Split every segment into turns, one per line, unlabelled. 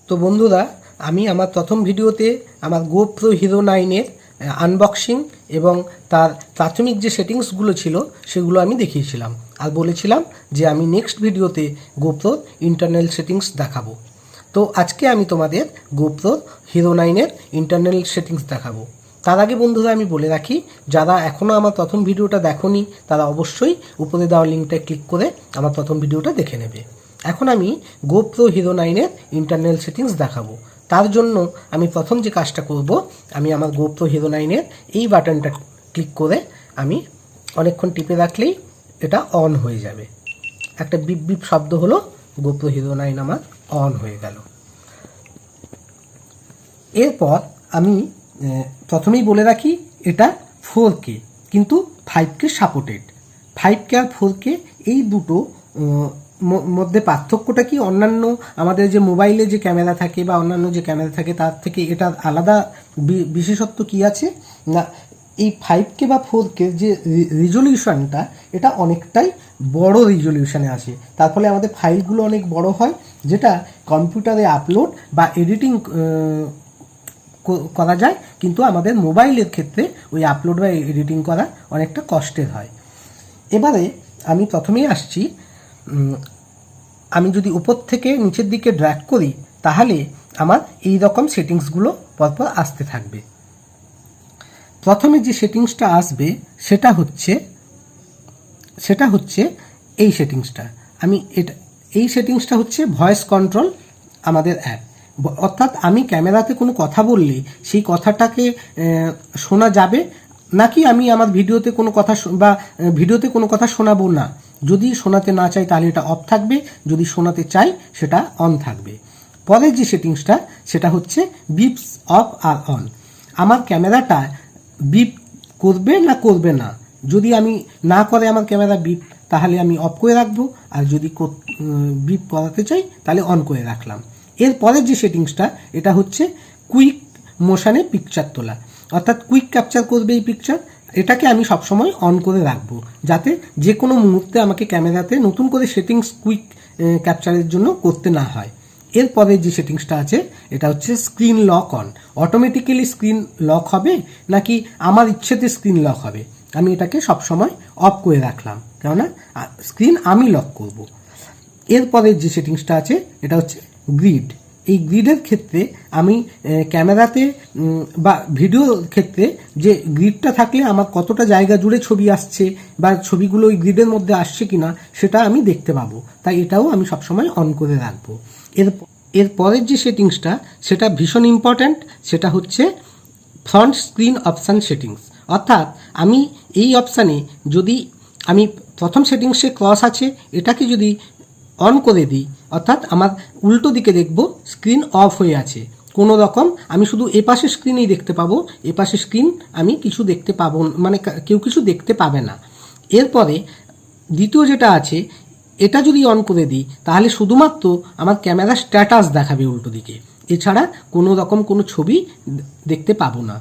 তো বন্ধুরা, আমি আমার প্রথম ভিডিওতে আমার গোপ্রো হিরো 9-এর আনবক্সিং এবং তার প্রাথমিক যে সেটিংসগুলো ছিল সেগুলো আমি দেখিয়েছিলাম আর বলেছিলাম যে আমি নেক্সট ভিডিওতে গোপ্রোর ইন্টারনাল সেটিংস দেখাবো। তো আজকে আমি তোমাদের গোপ্রোর হিরো 9-এর ইন্টারনাল সেটিংস দেখাবো। তার আগে বন্ধুরা আমি বলে রাখি, যারা এখনও আমার প্রথম ভিডিওটা দেখোনি তারা অবশ্যই উপরে দেওয়া লিঙ্কটা ক্লিক করে আমার প্রথম ভিডিওটা দেখে নেবে। এখন আমি গোপ্রো হিরো 9-এর ইন্টারনাল সেটিংস দেখাবো। তার জন্য আমি প্রথম যে কাজটা করব, আমি আমার গোপ্রো হিরো 9-এর এই বাটনটা ক্লিক করে আমি অনেকক্ষণ টিপে রাখলেই এটা অন হয়ে যাবে। একটা বিপ বিপ শব্দ হলো, গোপ্রো হিরো 9 আমার অন হয়ে গেল। এরপর আমি প্রথমেই বলে রাখি, এটা 4K কিন্তু 5K সাপোর্টেড। 5K আর 4K এই দুটো মধ্যে পার্থক্যটা কি? অন্যান্য আমাদের যে মোবাইলে যে ক্যামেরা থাকে বা অন্যান্য যে ক্যামেরা থাকে তার থেকে এটার আলাদা বিশেষত্ব কি আছে না, এই 5K বা 4K যে রিজলিউশনটা, এটা অনেকটাই বড় রিজলিউশনে আসে। তার ফলে আমাদের ফাইলগুলো অনেক বড় হয়, যেটা কম্পিউটারে আপলোড বা এডিটিং করা যায়, কিন্তু আমাদের মোবাইলের ক্ষেত্রে ওই আপলোড বা এডিটিং করা অনেকটা কষ্টের হয়। এবারে আমি প্রথমেই আসছি, আমি যদি উপর থেকে নিচের দিকে ড্র্যাগ করি তাহলে আমার এই রকম সেটিংসগুলো পরপর আসতে থাকবে। প্রথমে যে সেটিংসটা আসবে সেটা হচ্ছে এই সেটিংসটা। এই সেটিংসটা হচ্ছে ভয়েস কন্ট্রোল আমাদের অ্যাপ। অর্থাৎ আমি ক্যামেরাতে কোনো কথা বললে সেই কথাটাকে শোনা যাবে নাকি আমি আমার ভিডিওতে কোনো কথা বা ভিডিওতে কোনো কথা শোনাবো না। যদি শোনাতে না চাই তাহলে এটা অফ থাকবে, যদি শোনাতে চাই সেটা অন থাকবে। পরের যে সেটিংসটা সেটা হচ্ছে বিপস অফ আর অন। আমার ক্যামেরাটা বিপ করবে না করবে না, যদি আমি না করে আমার ক্যামেরা বিপ তাহলে আমি অফ করে রাখবো, আর যদি বিপ করাতে চাই তাহলে অন করে রাখলাম। এর পরের যে সেটিংসটা এটা হচ্ছে কুইক মোশনে পিকচার তোলা, অর্থাৎ কুইক ক্যাপচার করবে এই পিকচার। এটাকে আমি সবসময় অন করে রাখবো, যাতে যে কোনো মুহূর্তে আমাকে ক্যামেরাতে নতুন করে সেটিংস কুইক ক্যাপচারের জন্য করতে না হয়। এরপরে যে সেটিংসটা আছে এটা হচ্ছে screen lock on. Automatically screen lock হবে নাকি আমার ইচ্ছেতে স্ক্রিন লক হবে, আমি এটাকে সবসময় অফ করে রাখলাম, কেননা স্ক্রিন আমি লক করব। এরপরের যে সেটিংসটা আছে এটা হচ্ছে গ্রিড। এই গ্রিডের ক্ষেত্রে আমি ক্যামেরাতে বা ভিডিওর ক্ষেত্রে যে গ্রিডটা থাকলে আমার কতটা জায়গা জুড়ে ছবি আসছে বা ছবিগুলো ওই গ্রিডের মধ্যে আসছে কিনা সেটা আমি দেখতে পাবো, তাই এটাও আমি সবসময় অন করে রাখবো। এর পরের যে সেটিংসটা সেটা ভীষণ ইম্পর্ট্যান্ট, সেটা হচ্ছে ফ্রন্ট স্ক্রিন অপশান সেটিংস। অর্থাৎ আমি এই অপশানে যদি আমি প্রথম সেটিংসে ক্রস আছে এটাকে যদি অন করে দিই, অর্থাৎ আমার উল্টো দিকে দেখব স্ক্রিন অফ হয়ে আছে, কোনো রকম আমি শুধু এপাশে স্ক্রিনেই দেখতে পাবো, এপাশে স্ক্রিন আমি কিছু দেখতে পাবো, মানে কেউ কিছু দেখতে পাবে না। এরপরে দ্বিতীয় যেটা আছে এটা যদি অন করে দিই তাহলে শুধুমাত্র আমার ক্যামেরার স্ট্যাটাস দেখাবে উল্টো দিকে, এছাড়া কোনো রকম কোনো ছবি দেখতে পাবো না।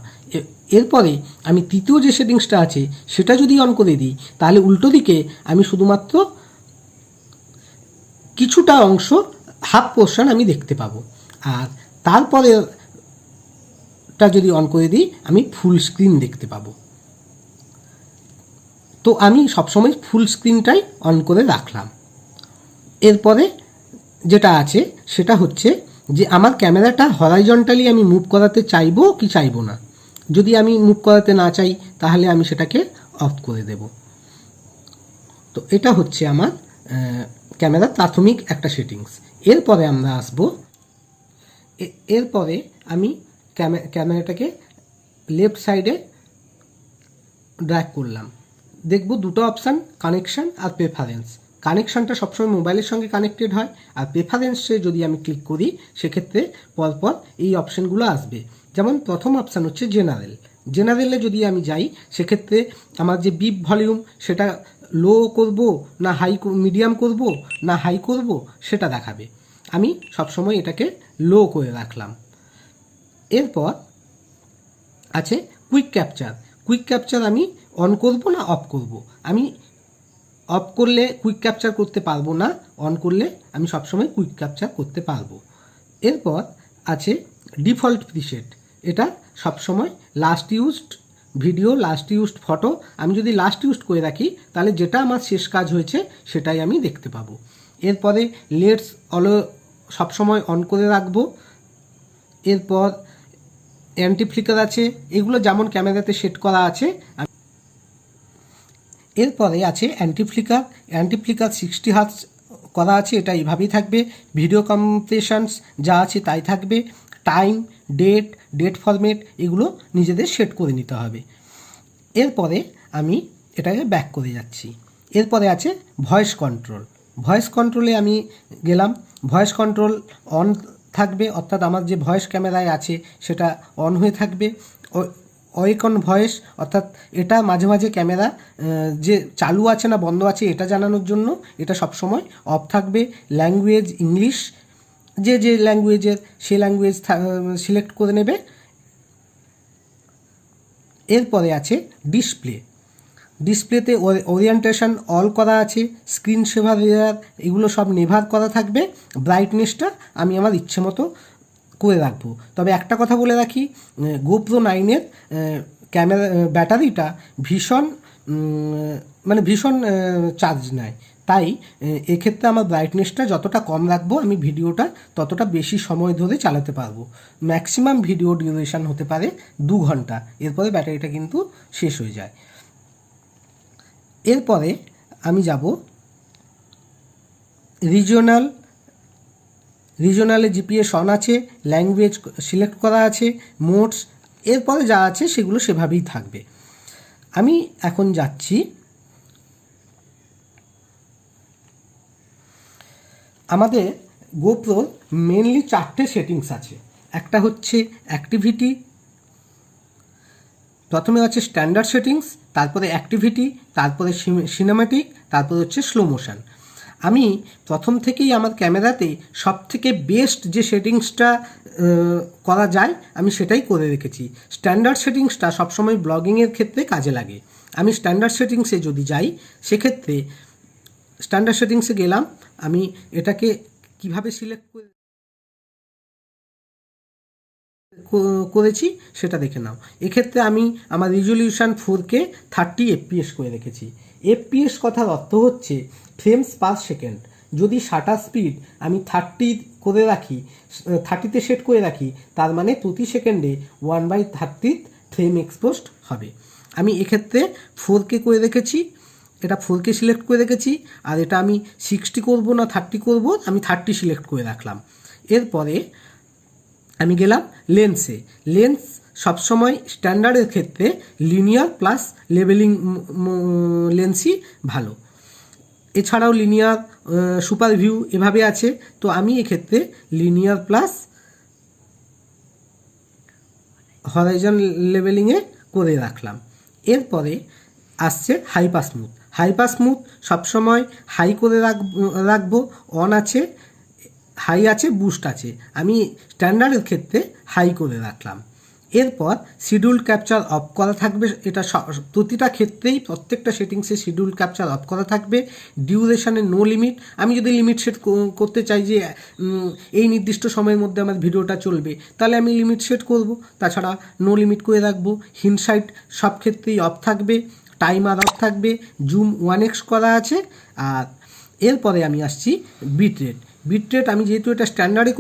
এরপরে আমি তৃতীয় যে সেটিংসটা আছে সেটা যদি অন করে দিই তাহলে উল্টো দিকে আমি শুধুমাত্র কিছুটা অংশ, হাফ পোর্শন আমি দেখতে পাবো। আর তারপরেটা যদি অন করে দিই আমি ফুল স্ক্রিন দেখতে পাবো। তো আমি সবসময় ফুল স্ক্রিনটাই অন করে রাখলাম। এরপরে যেটা আছে সেটা হচ্ছে যে আমার ক্যামেরাটা হরাইজন্টালি আমি মুভ করাতে চাইবো কি চাইবো না। যদি আমি মুভ করাতে না চাই তাহলে আমি সেটাকে অফ করে দেব। তো এটা হচ্ছে আমার ক্যামেরার প্রাথমিক একটা সেটিংস। এরপরে আমরা আসবো, এরপরে আমি ক্যামেরাটাকে লেফট সাইডে ড্র্যাগ করলাম, দেখব দুটো অপশান, কানেকশান আর প্রেফারেন্স। কানেকশানটা সবসময় মোবাইলের সঙ্গে কানেক্টেড হয়, আর প্রেফারেন্সে যদি আমি ক্লিক করি সেক্ষেত্রে পরপর এই অপশানগুলো আসবে। যেমন প্রথম অপশান হচ্ছে জেনারেলে যদি আমি যাই সেক্ষেত্রে আমার যে বিপ ভলিউম সেটা লো করব না মিডিয়াম করব না হাই করব সেটা দেখাবে। আমি সবসময় এটাকে লো করে রাখলাম। এরপর আছে কুইক ক্যাপচার আমি অন করব না অফ করব। আমি অফ করলে কুইক ক্যাপচার করতে পারবো না, অন করলে আমি সবসময় কুইক ক্যাপচার করতে পারবো। এরপর আছে ডিফল্ট প্রিসেট, এটা সবসময় last used video, last used photo. আমি যদি লাস্ট ইউজড করে রাখি তাহলে যেটা আমার শেষ কাজ হয়েছে সেটাই আমি দেখতে পাবো। এরপরে লেটস অলো সবসময় অন করে রাখবো। এরপর অ্যান্টি ফ্লিকার আছে, এগুলো যেমন ক্যামেরাতে সেট করা আছে। এরপরে আছে অ্যান্টি ফ্লিকার 60 হার্টজ করা আছে, এটা এইভাবেই থাকবে। ভিডিও কম্প্রেশনস যা আছে তাই থাকবে। টাইম, ডেট ফরম্যাট এগুলো নিজেদের সেট করে নিতে হবে। এরপরে আমি এটাকে ব্যাক করে যাচ্ছি। এরপরে আছে ভয়েস কন্ট্রোলে আমি গেলাম। ভয়েস কন্ট্রোল অন থাকবে, অর্থাৎ আমার যে ভয়েস ক্যামেরায় আছে সেটা অন হয়ে থাকবে। ওয়েক অন ভয়েস, অর্থাৎ এটা মাঝে মাঝে ক্যামেরা যে চালু আছে না বন্ধ আছে এটা জানানোর জন্য এটা সবসময় অফ থাকবে। ল্যাঙ্গুয়েজ ইংলিশ, যে ল্যাঙ্গুয়েজের সে ল্যাঙ্গুয়েজ সিলেক্ট করে নেবে। এরপরে আছে ডিসপ্লেতে ওরিয়েন্টেশন অল করা আছে। স্ক্রিন সেভার রেয়ার এগুলো সব নেভার করা থাকবে। ব্রাইটনেসটা আমি আমার ইচ্ছে মতো করে রাখবো। তবে একটা কথা বলে রাখি, গোপ্রো 9-এর ক্যামেরা ব্যাটারিটা ভীষণ চার্জ নেয়, তাই এক্ষেত্রে আমার ব্রাইটনেসটা যতটা কম রাখবো আমি ভিডিওটা ততটা বেশি সময় ধরে চালাতে পারবো। ম্যাক্সিমাম ভিডিও ডিউরেশন হতে পারে 2 ঘন্টা, এরপরে ব্যাটারিটা কিন্তু শেষ হয়ে যায়। এরপরে আমি যাব রিজনালে জিপিএস অন আছে, ল্যাঙ্গুয়েজ সিলেক্ট করা আছে, মোডস এরপরে যা আছে সেগুলো সেভাবেই থাকবে। আমি এখন যাচ্ছি আমাদের গোপ্রোর মেনলি 4টে সেটিংস আছে। একটা হচ্ছে অ্যাক্টিভিটি, প্রথমে আছে স্ট্যান্ডার্ড সেটিংস, তারপরে অ্যাক্টিভিটি, তারপরে সিনেম্যাটিক, তারপরে হচ্ছে স্লো মোশন। আমি প্রথম থেকেই আমার ক্যামেরাতে সবথেকে বেস্ট যে সেটিংসটা করা যায় আমি সেটাই করে রেখেছি। স্ট্যান্ডার্ড সেটিংসটা সবসময় ব্লগিংয়ের ক্ষেত্রে কাজে লাগে। আমি স্ট্যান্ডার্ড সেটিংসে যদি যাই সেক্ষেত্রে স্ট্যান্ডার্ড সেটিংসে গেলাম, আমি এটাকে কিভাবে সিলেক্ট করেছি সেটা দেখে নাও। এক্ষেত্রে আমি আমার রেজলিউশন 4K 30 FPS করে রেখেছি। FPS কথার অর্থ হচ্ছে ফ্রেমস পার সেকেন্ড। যদি শাটার স্পিড আমি 30 করে রাখি, 30তে সেট করে রাখি, তার মানে প্রতি সেকেন্ডে 1/30 ফ্রেম এক্সপোজড হবে। আমি এক্ষেত্রে 4K করে রেখেছি, এটা 4K সিলেক্ট করে রেখেছি। আর এটা আমি 60 করব না 30 করব, আমি 30 সিলেক্ট করে রাখলাম। এরপরে আমি গেলাম লেন্স সবসময় স্ট্যান্ডার্ডের ক্ষেত্রে লিনিয়ার প্লাস লেভেলিং লেন্সই ভালো। এছাড়াও লিনিয়ার, সুপার ভিউ এভাবে আছে, তো আমি এক্ষেত্রে লিনিয়ার প্লাস হরাইজন লেভেলিংয়ে করে রাখলাম। এরপরে আসছে হাইপার স্মুথ সবসময় হাই করে রাখবো। অন আছে, হাই আছে, বুস্ট আছে, আমি স্ট্যান্ডার্ডের ক্ষেত্রে হাই করে রাখলাম। এরপর শিডিউল ক্যাপচার অফ করা থাকবে, এটা প্রতিটা ক্ষেত্রেই প্রত্যেকটা সেটিংসে শিডিউল ক্যাপচার অফ করা থাকবে। ডিউরেশনে নো লিমিট, আমি যদি লিমিট সেট করতে চাই যে এই নির্দিষ্ট সময়ের মধ্যে আমার ভিডিওটা চলবে তাহলে আমি লিমিট সেট করব, তাছাড়া নো লিমিট করে রাখবো। হিন্ডসাইট সব ক্ষেত্রেই অফ থাকবে, টাইমার অফ থাকবে, জুম 1x করা আছে। আর এরপরে আমি আসছি বিটরেট আমি যেহেতু এটা স্ট্যান্ডার্ডে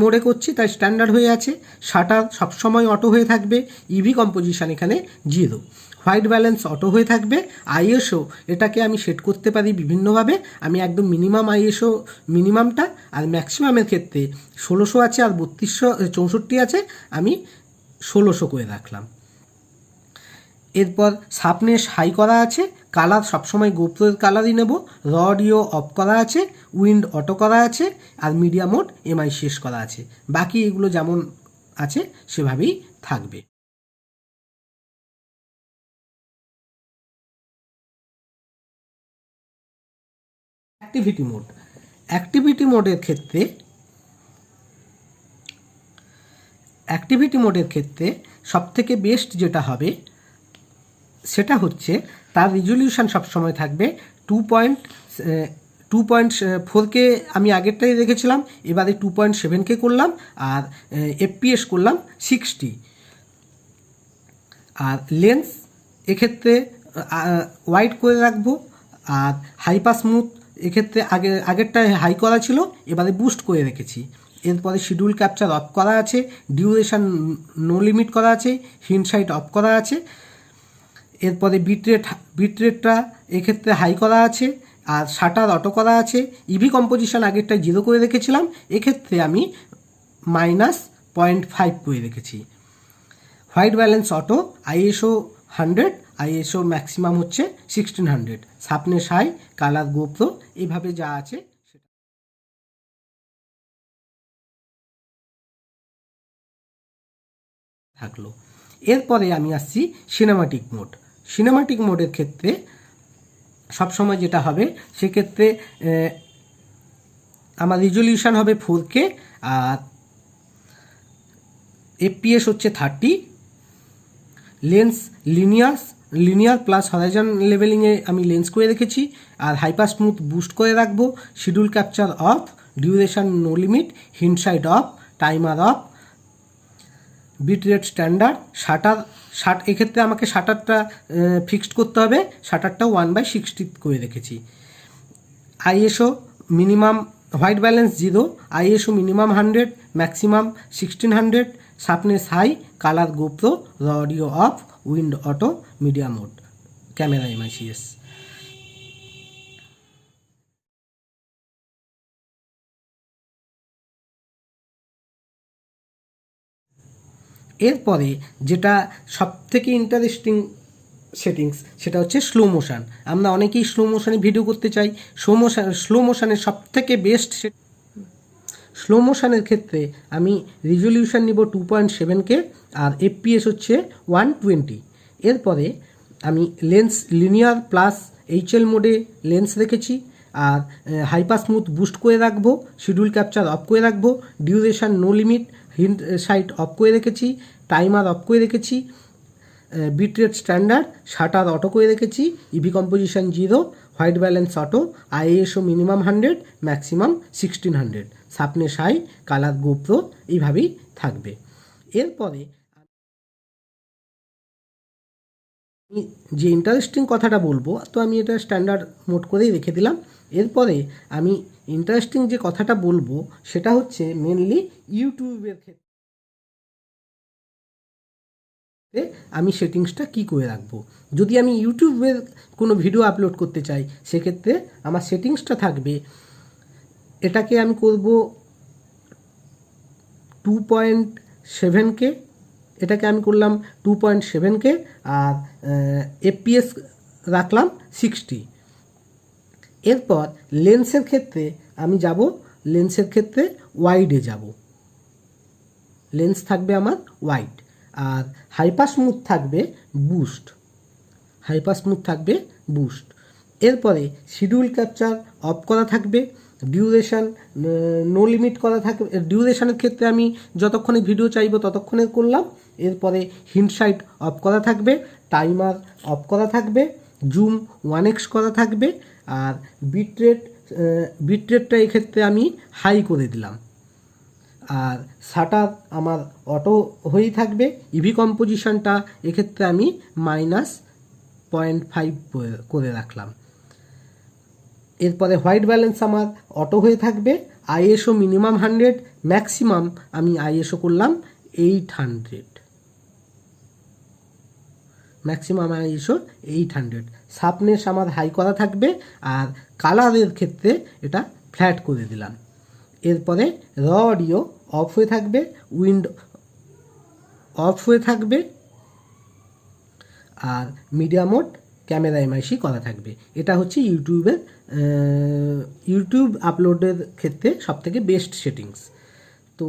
মোডে করছি তাই স্ট্যান্ডার্ড হয়ে আছে। শাটার সবসময় অটো হয়ে থাকবে। ইভি কম্পোজিশন এখানে 0। হোয়াইট ব্যালেন্স অটো হয়ে থাকবে। আইএসও এটাকে আমি সেট করতে পারি বিভিন্নভাবে, আমি একদম মিনিমাম আইএসও মিনিমামটা, আর ম্যাক্সিমামের ক্ষেত্রে 1600 আছে আর 3264 আছে, আমি 1600 করে রাখলাম। এরপর শার্পনেস হাই করা আছে, কালার সবসময় গোপ্রোর কালারই নেব। র অডিও অফ করা আছে, উইন্ড অটো করা আছে, আর মিডিয়া মোড এমআই শেষ করা আছে। বাকি এগুলো যেমন আছে সেভাবেই থাকবে। অ্যাক্টিভিটি মোডের ক্ষেত্রে সবথেকে বেস্ট যেটা হবে সেটা হচ্ছে তার রেজলিউশন সবসময় থাকবে 2.4K আমি আগেরটাই রেখেছিলাম, এবারে 2.7K করলাম, আর FPS করলাম 60। আর লেন্স এক্ষেত্রে ওয়াইড করে রাখবো, আর হাইপার স্মুথ এক্ষেত্রে আগেরটায় হাই করা ছিল, এবারে বুস্ট করে রেখেছি। এরপরে শিডিউল ক্যাপচার অফ করা আছে, ডিউরেশন নো লিমিট করা আছে, হিন্ডসাইট অফ করা আছে। এরপরে বিটরেটটা এক্ষেত্রে হাই করা আছে, আর শাটার অটো করা আছে। ইভি কম্পোজিশন আগেরটায় 0 করে রেখেছিলাম, এক্ষেত্রে আমি -0.5 করে রেখেছি। White balance auto, ISO 100, ISO maximum হচ্ছে 1600, শার্পনেস হাই, কালার গোপ্রো, এইভাবে যা আছে সেটা থাকলো। এরপরে আমি আসছি সিনেমাটিক মোড। সিনেমাটিক মোডের ক্ষেত্রে সবসময় যেটা হবে, সেক্ষেত্রে আমার রিজলিউশন হবে 4K, আর FPS হচ্ছে 30, লেন্স লিনিয়ার প্লাস হরাইজন লেভেলিংয়ে আমি লেন্স করে রেখেছি, আর হাইপার স্মুথ বুস্ট করে রাখবো। Schedule capture off, duration no limit, hindsight off, timer off, bit rate standard, এক্ষেত্রে আমাকে শাটারটা ফিক্সড করতে হবে, শাটারটা 1/60 করে রেখেছি। ISO minimum, white balance 0, ISO minimum 100, maximum 1600, sharpness high, colour GoPro, raw audio off, wind auto, media mode, camera MICS। এরপরে যেটা সবথেকে interesting settings, সেটা হচ্ছে স্লো মোশন। আমরা অনেকেই স্লো মোশনে ভিডিও করতে চাই। স্লো মোশনের সবথেকে বেস্ট স্লো মোশনের ক্ষেত্রে আমি রিজলিউশন নিব 2.7K, আর FPS হচ্ছে 120। এরপরে আমি লেন্স লিনিয়ার প্লাস HL মোডে লেন্স রেখেছি, আর হাইপার স্মুথ বুস্ট করে রাখবো, শিডিউল ক্যাপচার অফ করে রাখবো, duration no limit, hindsight of করে রেখেছি, টাইমার অফ করে রেখেছি, বিটরেট স্ট্যান্ডার্ড, শাটার অটো করে রেখেছি, EV composition 0, white balance auto, ISO minimum 100, maximum 1600, sharpness high, colour GoPro, এইভাবেই থাকবে। এরপরে আমি যে ইন্টারেস্টিং কথাটা বলবো, তো আমি এটা স্ট্যান্ডার্ড মোড করেই রেখে দিলাম। এরপরে আমি ইন্টারেস্টিং যে কথাটা বলবো, সেটা হচ্ছে মেনলি ইউটিউবের ক্ষেত্রে আমি সেটিংসটা কি করে রাখবো। যদি আমি ইউটিউবের কোনো ভিডিও আপলোড করতে চাই, সেক্ষেত্রে আমার সেটিংসটা থাকবে, এটাকে আমি করব 2.7K, এটাকে আমি করলাম 2.7K, আর FPS রাখলাম 60। এরপর লেন্সের ক্ষেত্রে আমি যাব, লেন্সের ক্ষেত্রে ওয়াইডে যাব, লেন্স থাকবে আমার ওয়াইড, আর হাইপার স্মুথ থাকবে বুস্ট। এরপরে শিডিউল ক্যাপচার অফ করা থাকবে, ডিউরেশন নো লিমিট করা থাকবে। ডিউরেশনের ক্ষেত্রে আমি যতক্ষণে ভিডিও চাইবো ততক্ষণে করলাম। এরপরে হিন্ডসাইট অফ করা থাকবে, টাইমার অফ করা থাকবে, জুম 1x করা থাকবে, আর বিটরেটটা এক্ষেত্রে আমি হাই করে দিলাম, আর শাটার আমার অটো হয়েই থাকবে। ইভি কম্পোজিশনটা এক্ষেত্রে আমি -0.5 করে রাখলাম। এরপরে হোয়াইট ব্যালেন্স আমার অটো হয়ে থাকবে, ISO মিনিমাম 100, ম্যাক্সিমাম আমি ISO করলাম 800, শার্পনেস আমার হাই করা থাকবে, আর কালারের ক্ষেত্রে এটা ফ্ল্যাট করে দিলাম। এরপরে র অডিও অফ হয়ে থাকবে, উইন্ড অফ হয়ে থাকবে, আর মিডিয়া মোড, ক্যামেরা MIC করা থাকবে। এটা হচ্ছে ইউটিউব আপলোডের ক্ষেত্রে সবথেকে বেস্ট সেটিংস। তো